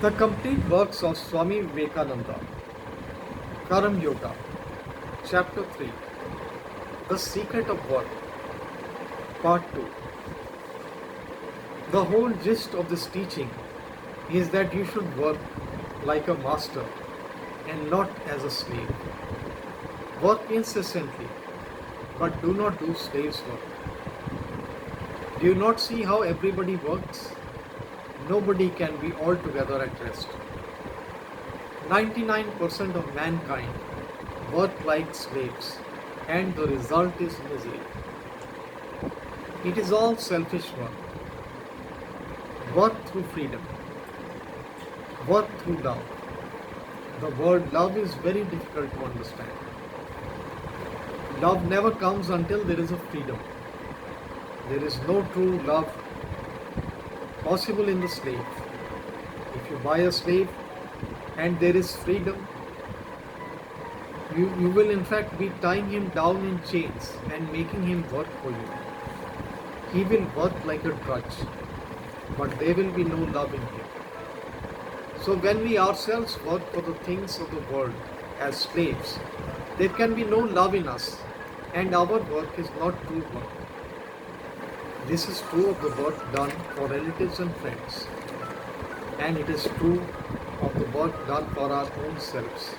The complete works of Swami Vivekananda, Karam Yoga, Chapter 3, The Secret of Work, Part 2. The whole gist of this teaching is that you should work like a master and not as a slave. Work incessantly, but do not do slave's work. Do you not see how everybody works? Nobody can be altogether at rest. 99% of mankind work like slaves, and the result is misery. It is all selfish work. Work through freedom. Work through love. The word love is very difficult to understand. Love never comes until there is a freedom. There is no true love possible in the slave. If you buy a slave and there is freedom, you will in fact be tying him down in chains and making him work for you. He will work like a drudge, but there will be no love in him. So when we ourselves work for the things of the world as slaves, there can be no love in us, and our work is not true work. This is true of the work done for relatives and friends, and it is true of the work done for our own selves.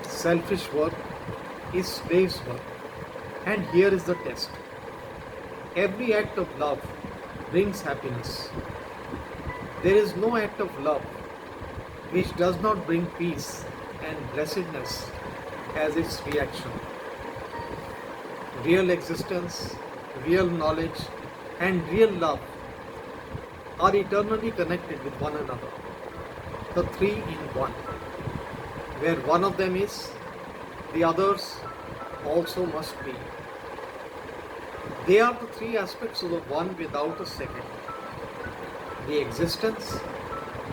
Selfish work is slave's work, and here is the test. Every act of love brings happiness. There is no act of love which does not bring peace and blessedness as its reaction. Real existence, real knowledge, and real love are eternally connected with one another, the three in one. Where one of them is, the others also must be. They are the three aspects of the one without a second: the existence,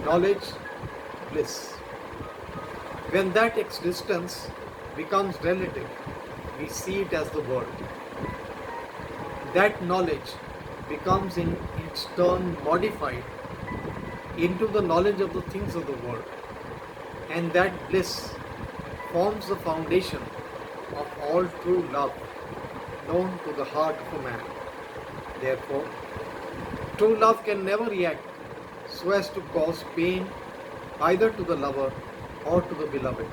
knowledge, bliss. When that existence becomes relative, we see it as the world. That knowledge becomes in its turn modified into the knowledge of the things of the world. And that bliss forms the foundation of all true love known to the heart of a man. Therefore, true love can never react so as to cause pain either to the lover or to the beloved.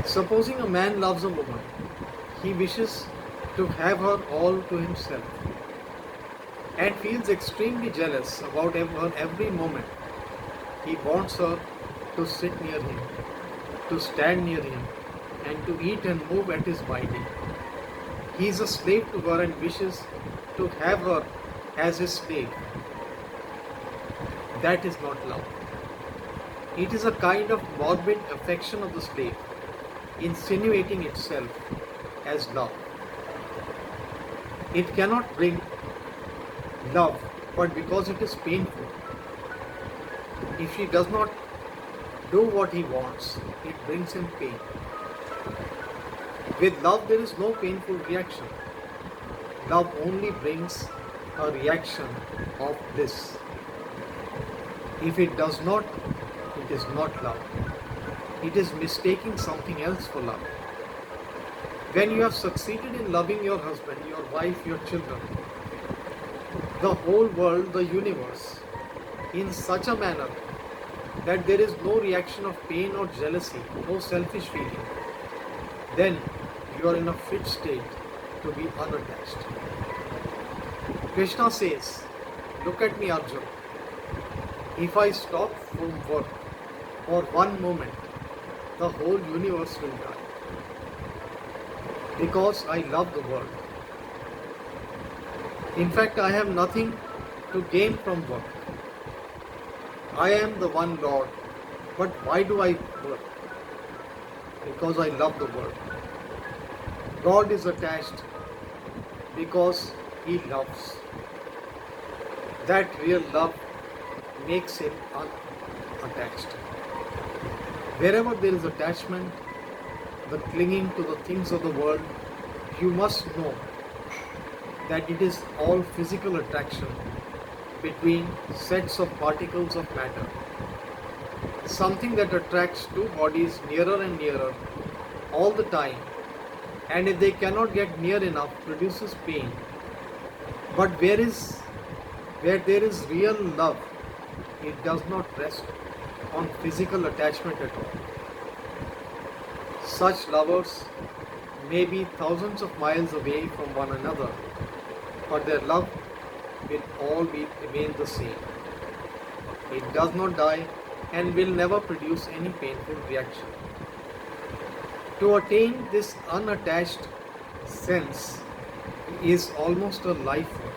Supposing a man loves a woman, he wishes to have her all to himself and feels extremely jealous about her every moment. He wants her to sit near him, to stand near him, and to eat and move at his bidding. He is a slave to her and wishes to have her as his slave. That is not love. It is a kind of morbid affection of the slave, insinuating itself as love. It cannot bring love, but because it is painful. If she does not do what he wants, it brings him pain. With love, there is no painful reaction. Love only brings a reaction of bliss. If it does not, it is not love. It is mistaking something else for love. When you have succeeded in loving your husband, your wife, your children, the whole world, the universe, in such a manner that there is no reaction of pain or jealousy, no selfish feeling, then you are in a fit state to be unattached. Krishna says, "Look at me, Arjun. If I stop from work for one moment, the whole universe will die. Because I love the world. In fact, I have nothing to gain from work. I am the one Lord, but why do I work? Because I love the world. God is attached because He loves. That real love makes Him unattached. Wherever there is attachment, the clinging to the things of the world, you must know that it is all physical attraction between sets of particles of matter, something that attracts two bodies nearer and nearer all the time, and if they cannot get near enough produces pain. But where there is real love, it does not rest on physical attachment at all. Such lovers may be thousands of miles away from one another, but their love will remain the same. It does not die and will never produce any painful reaction. To attain this unattached sense is almost a life work.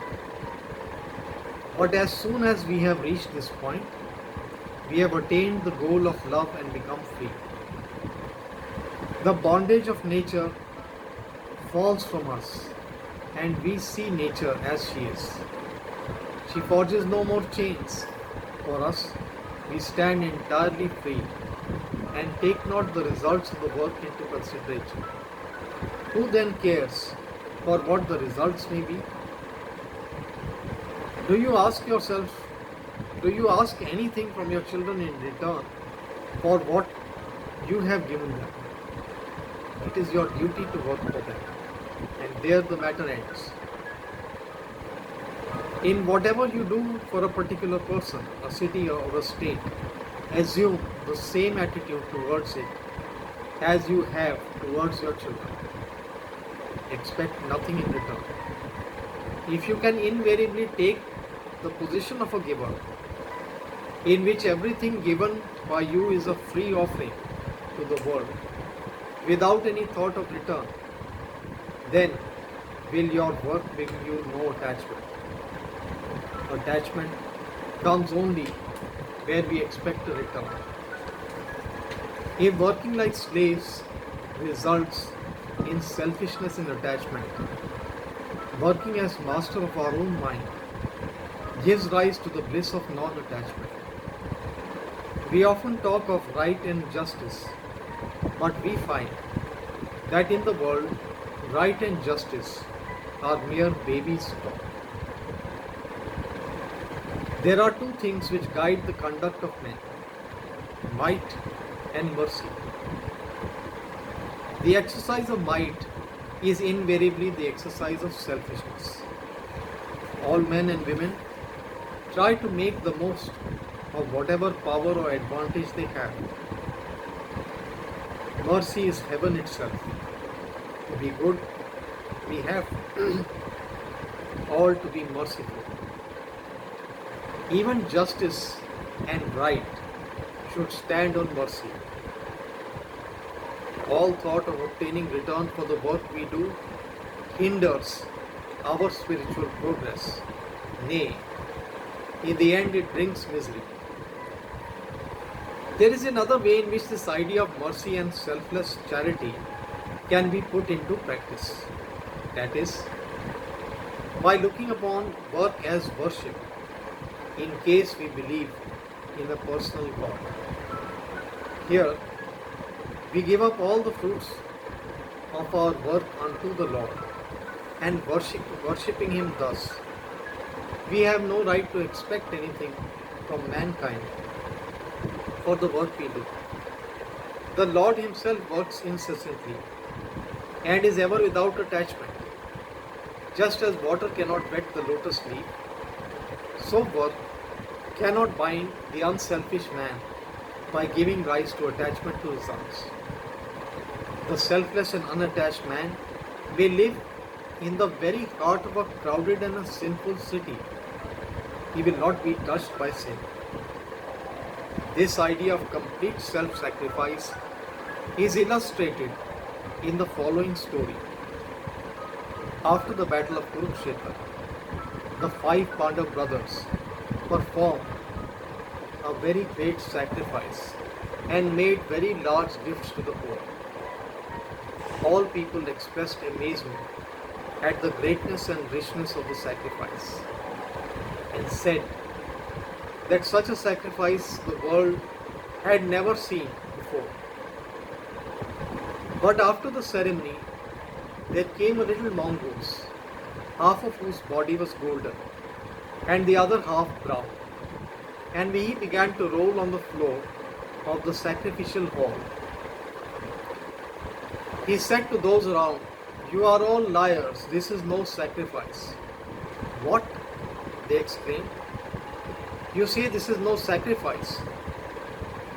But as soon as we have reached this point, we have attained the goal of love and become free. The bondage of nature falls from us, and we see nature as she is. She forges no more chains. For us, we stand entirely free and take not the results of the work into consideration. Who then cares for what the results may be? Do you ask anything from your children in return for what you have given them? It is your duty to work for them, and there the matter ends. In whatever you do for a particular person, a city or a state, assume the same attitude towards it as you have towards your children. Expect nothing in return. If you can invariably take the position of a giver, in which everything given by you is a free offering to the world, without any thought of return, then will your work bring you no attachment. Attachment comes only where we expect a return. If working like slaves results in selfishness and attachment, working as master of our own mind gives rise to the bliss of non-attachment. We often talk of right and justice, but we find that in the world, right and justice are mere baby's talk. There are two things which guide the conduct of men: might and mercy. The exercise of might is invariably the exercise of selfishness. All men and women try to make the most of whatever power or advantage they have. Mercy is heaven itself. To be good, we have all to be merciful. Even justice and right should stand on mercy. All thought of obtaining return for the work we do hinders our spiritual progress. Nay, in the end it brings misery. There is another way in which this idea of mercy and selfless charity can be put into practice. That is, by looking upon work as worship, in case we believe in a personal God. Here, we give up all the fruits of our work unto the Lord, and worshipping Him thus, we have no right to expect anything from mankind for the work we do. The Lord Himself works incessantly and is ever without attachment. Just as water cannot wet the lotus leaf, so work cannot bind the unselfish man by giving rise to attachment to results. The selfless and unattached man may live in the very heart of a crowded and a sinful city. He will not be touched by sin. This idea of complete self-sacrifice is illustrated in the following story. After the battle of Kurukshetra, the 5 Pandav brothers performed a very great sacrifice and made very large gifts to the poor. All people expressed amazement at the greatness and richness of the sacrifice and said that such a sacrifice the world had never seen before. But after the ceremony, there came a little mongoose, half of whose body was golden, and the other half brown. And he began to roll on the floor of the sacrificial hall. He said to those around, "You are all liars, this is no sacrifice." "What?" they exclaimed. "You say this is no sacrifice.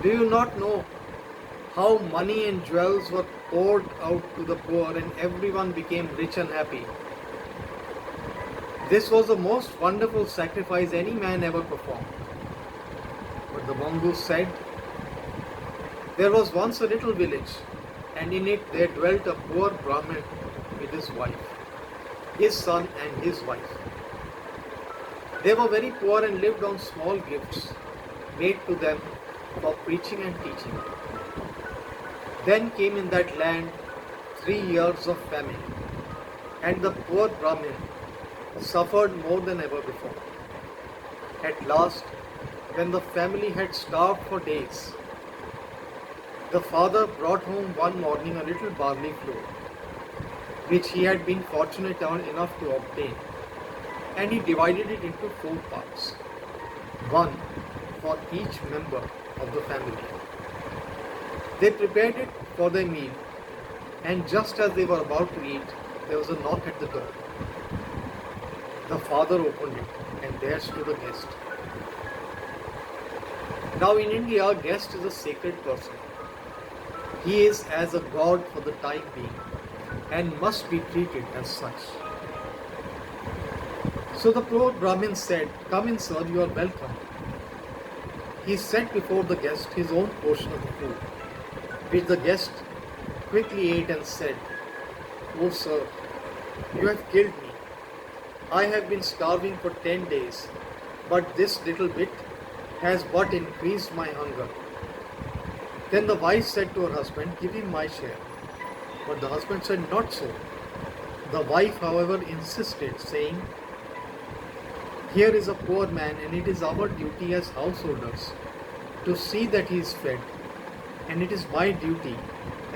Do you not know how money and jewels were poured out to the poor and everyone became rich and happy? This was the most wonderful sacrifice any man ever performed." But the mongoose said, "There was once a little village, and in it there dwelt a poor Brahmin with his wife, his son and his wife. They were very poor and lived on small gifts made to them for preaching and teaching. Then came in that land 3 years of famine, and the poor Brahmin suffered more than ever before. At last, when the family had starved for days, the father brought home one morning a little barley flour, which he had been fortunate enough to obtain, and he divided it into 4 parts, one for each member of the family. They prepared it for their meal, and just as they were about to eat, there was a knock at the door. The father opened it, and there stood a guest. Now in India, a guest is a sacred person. He is as a god for the time being and must be treated as such. So the poor Brahmin said, "Come in, sir, you are welcome." He set before the guest his own portion of the food, which the guest quickly ate and said, "Oh sir, you have killed me. I have been starving for 10 days, but this little bit has but increased my hunger." Then the wife said to her husband, "Give him my share." But the husband said, "Not so." The wife, however, insisted, saying, "Here is a poor man, and it is our duty as householders to see that he is fed, and it is my duty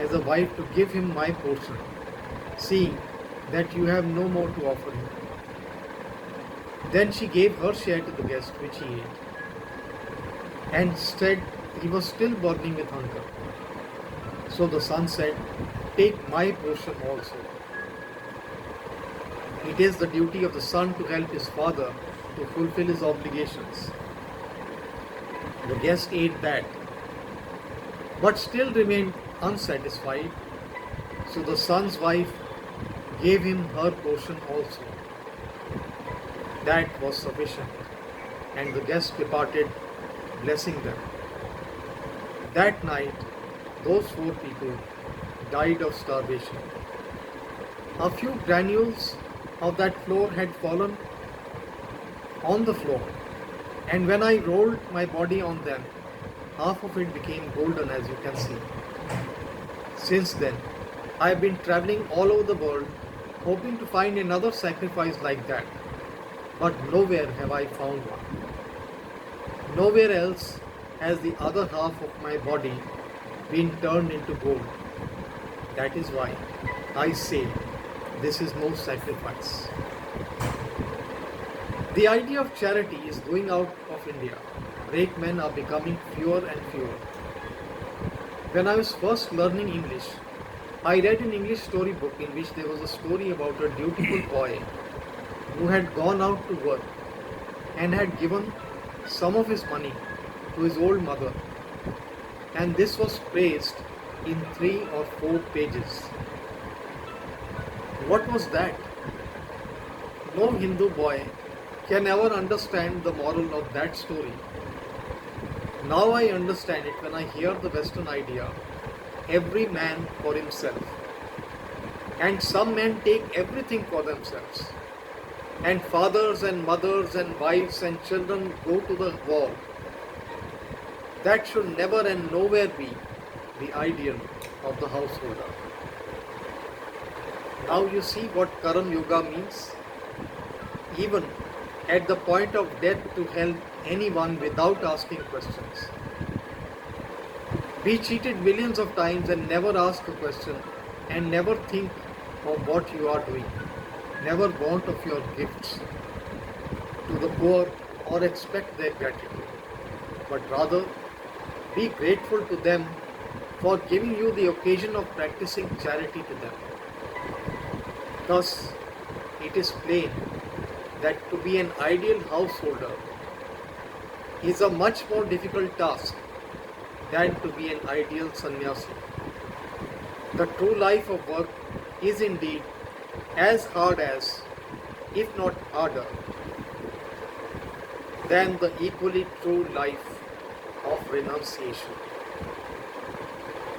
as a wife to give him my portion, seeing that you have no more to offer him." Then she gave her share to the guest, which he ate, and said he was still burning with hunger. So the son said, "Take my portion also." It is the duty of the son to help his father to fulfill his obligations. The guest ate that, but still remained unsatisfied. So the son's wife gave him her portion also. That was sufficient, and the guest departed, blessing them. That night, those 4 people died of starvation. A few granules of that flour had fallen on the floor, and when I rolled my body on them, half of it became golden, as you can see. Since then, I have been traveling all over the world, hoping to find another sacrifice like that, but nowhere have I found one. Nowhere else has the other half of my body been turned into gold. That is why I say this is no sacrifice. The idea of charity is going out of India. Brakemen are becoming fewer and fewer. When I was first learning English, I read an English storybook in which there was a story about a dutiful boy who had gone out to work and had given some of his money to his old mother, and this was praised in 3 or 4 pages. What was that? No Hindu boy can ever understand the moral of that story. Now I understand it when I hear the Western idea, every man for himself. And some men take everything for themselves. And fathers and mothers and wives and children go to the war. That should never and nowhere be the ideal of the householder. Now you see what Karam Yoga means. Even at the point of death, to help anyone without asking questions. Be cheated millions of times and never ask a question, and never think of what you are doing. Never want of your gifts. to the poor or expect their gratitude, but rather be grateful to them for giving you the occasion of practicing charity to them. Thus, it is plain that to be an ideal householder is a much more difficult task than to be an ideal sannyasi. The true life of work is indeed as hard as, if not harder, than the equally true life of renunciation.